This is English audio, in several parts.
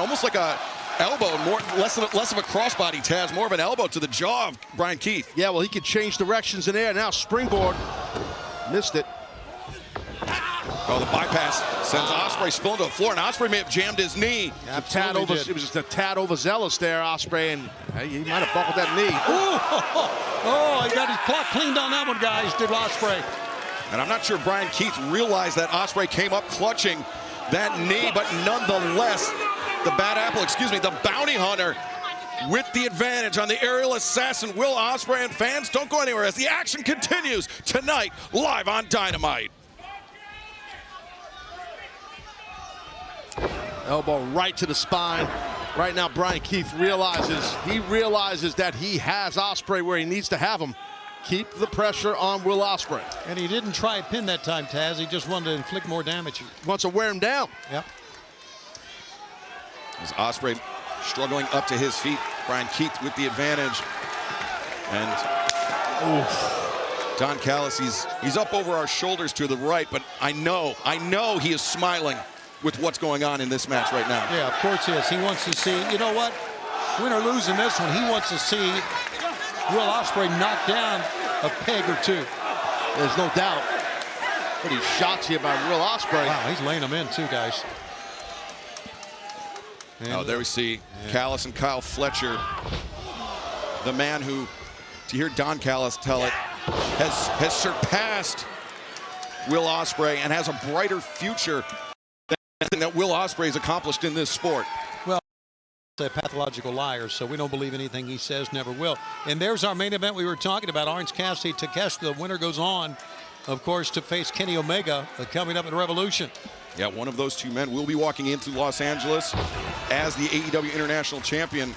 almost like a elbow, less of a crossbody, Taz, more of an elbow to the jaw of Bryan Keith. Yeah, well, he could change directions in there. Now springboard, missed it. Oh, the bypass sends Ospreay spilling to the floor, and Ospreay may have jammed his knee. Yeah, it was just a tad overzealous there, Ospreay, and he might have buckled that knee. Oh, he got his clock cleaned on that one, guys, did Ospreay. And I'm not sure Bryan Keith realized that Ospreay came up clutching that knee, but nonetheless, the bounty hunter with the advantage on the aerial assassin, Will Ospreay. And fans, don't go anywhere as the action continues tonight, live on Dynamite. Elbow right to the spine. Right now, Bryan Keith realizes that he has Ospreay where he needs to have him. Keep the pressure on Will Ospreay. And he didn't try a pin that time, Taz. He just wanted to inflict more damage. He wants to wear him down. Yep. As Ospreay struggling up to his feet, Bryan Keith with the advantage. And Don Callis, he's up over our shoulders to the right, but I know he is smiling with what's going on in this match right now. Yeah, of course he is. He wants to see, you know what? Win or lose in this one, he wants to see Will Ospreay knock down a peg or two. There's no doubt. Pretty shots here by Will Ospreay. Wow, he's laying them in too, guys. And there we see Callis and Kyle Fletcher, the man who, to hear Don Callis tell it, has surpassed Will Ospreay and has a brighter future than that Will Ospreay has accomplished in this sport. Well, he's a pathological liar, so we don't believe anything he says, never will. And there's our main event we were talking about, Orange Cassidy Takeshita. The winner goes on, of course, to face Kenny Omega coming up at Revolution. Yeah, one of those two men will be walking into Los Angeles as the AEW International Champion.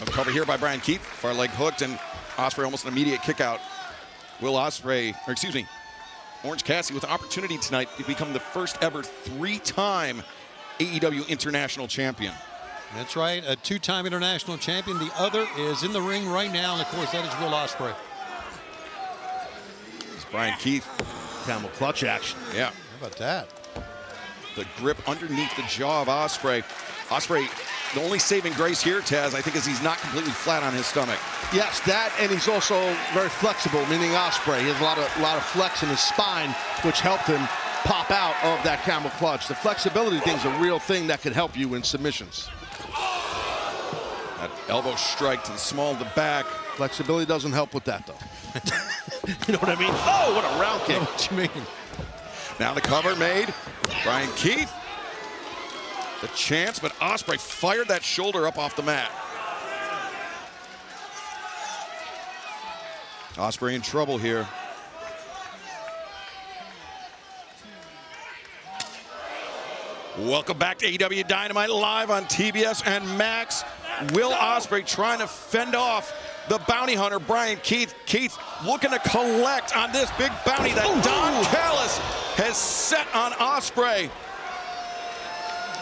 A cover here by Bryan Keith, far leg hooked, and Ospreay almost an immediate kick out. Will Ospreay, or excuse me, Orange Cassidy with an opportunity tonight to become the first ever three-time AEW International Champion. That's right, a two-time international champion. The other is in the ring right now, and of course that is Will Ospreay. It's Bryan Keith. Camel clutch action. Yeah. How about that? The grip underneath the jaw of Ospreay. Ospreay, the only saving grace here, Taz, I think, is he's not completely flat on his stomach. Yes, that, and he's also very flexible, meaning Ospreay. He has a lot of flex in his spine, which helped him pop out of that camel clutch. The flexibility thing's a real thing that could help you in submissions. That elbow strike to the small of the back. Flexibility doesn't help with that, though. You know what I mean? Oh, what a round kick. I know what you mean. Now the cover made. Bryan Keith. The chance, but Ospreay fired that shoulder up off the mat. Ospreay in trouble here. Welcome back to AEW Dynamite live on TBS and Max. Will Ospreay trying to fend off the bounty hunter, Bryan Keith. Keith looking to collect on this big bounty that Don Callis has set on Ospreay.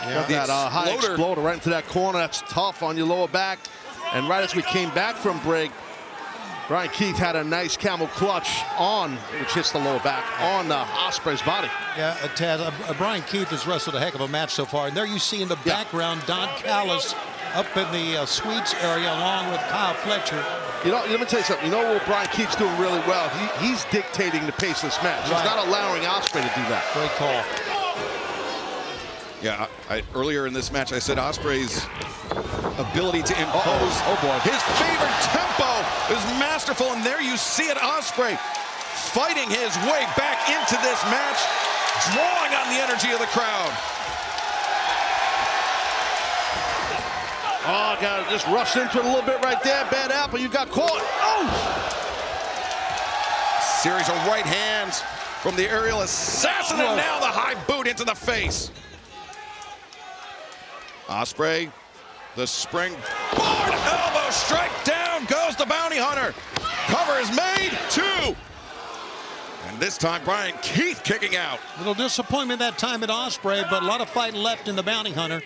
Yeah, that high exploder right into that corner. That's tough on your lower back. And right as we came back from break, Bryan Keith had a nice camel clutch on, which hits the lower back, on Ospreay's body. Yeah, Taz, Bryan Keith has wrestled a heck of a match so far. And there you see in the background Don Callis up in the suites area along with Kyle Fletcher. You know, let me tell you something. You know what Bryan Keith's doing really well? He's dictating the pace of this match. He's not allowing Ospreay to do that. Great call. Yeah, earlier in this match, I said Ospreay's ability to impose his favorite tempo is masterful, and there you see it, Ospreay fighting his way back into this match, drawing on the energy of the crowd. Oh, got just rushed into it a little bit right there. Bad apple, you got caught. Oh! Series of right hands from the aerial assassin, and now the high boot into the face. Ospreay, the spring board, elbow strike, down goes the bounty hunter. Cover is made, 2. And this time Bryan Keith kicking out. Little disappointment that time at Ospreay, but a lot of fight left in the bounty hunter.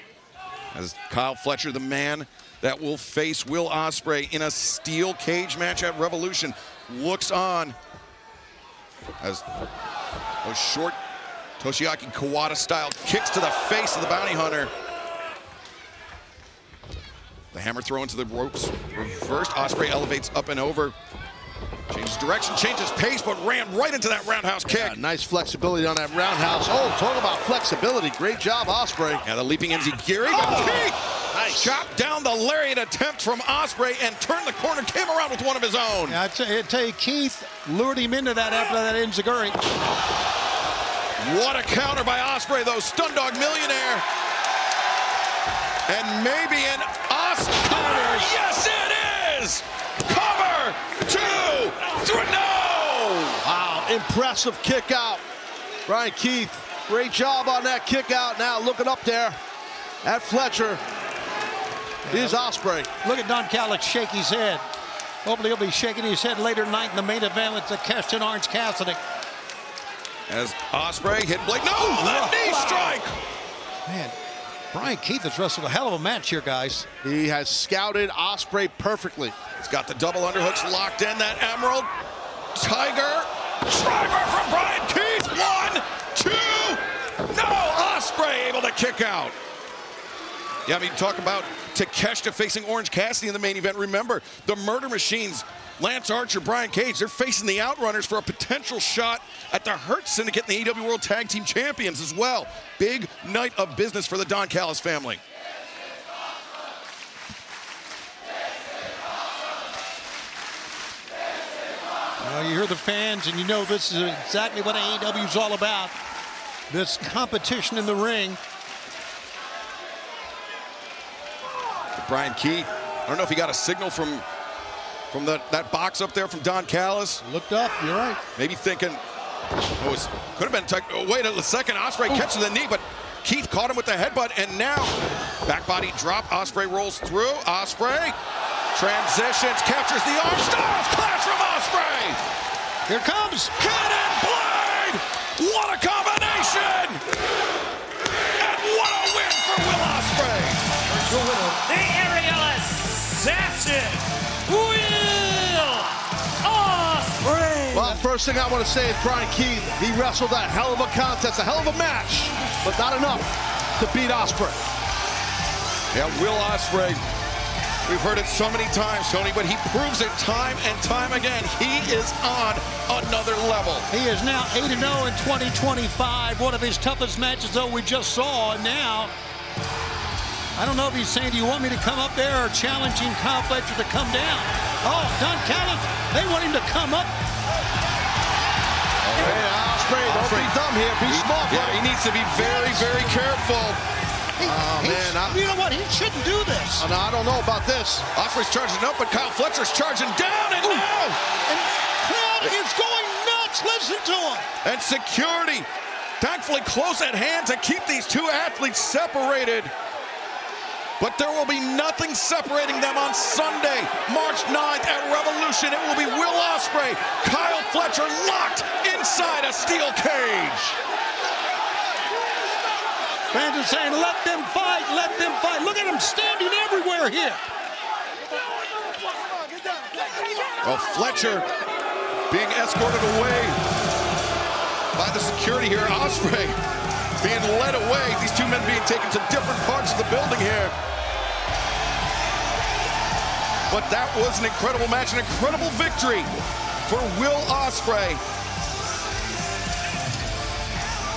As Kyle Fletcher, the man that will face Will Ospreay in a steel cage match at Revolution, looks on as those short Toshiaki Kawada style kicks to the face of the bounty hunter. The hammer throw into the ropes. Reversed. Ospreay elevates up and over. Changes direction, changes pace, but ran right into that roundhouse kick. Yeah, nice flexibility on that roundhouse. Oh, talk about flexibility. Great job, Ospreay. Yeah, the leaping enziguri, but Keith Nice. chopped down the lariat attempt from Ospreay and turned the corner, came around with one of his own. I tell you, Keith lured him into that after that enziguri. What a counter by Ospreay, though. Stun Dog Millionaire. And maybe an Oscar. Yes, it is. Cover. 2, 3. No. Wow, impressive kick out. Bryan Keith, great job on that kick out. Now looking up there at Fletcher is Ospreay. Look at Don Callis shake his head. Hopefully he'll be shaking his head later tonight in the main event with Takeshita and Orange Cassidy. As Ospreay hit Blake. No, that knee strike. Man, Bryan Keith has wrestled a hell of a match here, guys. He has scouted Ospreay perfectly. He's got the double underhooks locked in. That Emerald Tiger driver from Bryan Keith. 1, 2. No, Ospreay able to kick out. Yeah, I mean, talk about Takeshita facing Orange Cassidy in the main event. Remember, the Murder Machines, Lance Archer, Brian Cage, they're facing the Outrunners for a potential shot at the Hurt Syndicate and the AEW World Tag Team Champions as well. Big night of business for the Don Callis family. Well, you hear the fans, and you know this is exactly what AEW is all about. This competition in the ring. Bryan Keith, I don't know if he got a signal from that box up there from Don Callis. Looked up, you're right. Maybe thinking, could have been, wait a second, Ospreay catches the knee, but Keith caught him with the headbutt, and now back body drop, Ospreay rolls through, Ospreay transitions, captures the arm, Styles clash from Ospreay! Here comes. Head and blade! What a combination! And what a win for Will Ospreay! The aerial assassin, Will Ospreay. Well, first thing I want to say is Bryan Keith, he wrestled a hell of a contest, a hell of a match, but not enough to beat Ospreay. Yeah, Will Ospreay, we've heard it so many times, Tony, but he proves it time and time again. He is on another level. He is now 8-0 in 2025. One of his toughest matches, though, we just saw. And now, I don't know if he's saying, do you want me to come up there, or challenging Kyle Fletcher to come down? Oh, Don Callis, they want him to come up. Hey, Ospreay, don't be dumb here. Be smart. Yeah, he needs to be very, very careful. You know what? He shouldn't do this. No, I don't know about this. Ospreay's charging up, but Kyle Fletcher's charging down, and now! And crowd is going nuts. Listen to him. And security, thankfully close at hand to keep these two athletes separated. But there will be nothing separating them on Sunday, March 9th at Revolution. It will be Will Ospreay, Kyle Fletcher locked inside a steel cage. Fans are saying, let them fight, let them fight. Look at him standing everywhere here. Well, Fletcher being escorted away by the security here. Ospreay being led away. These two men being taken to different parts of the building here. But that was an incredible match, an incredible victory for Will Ospreay.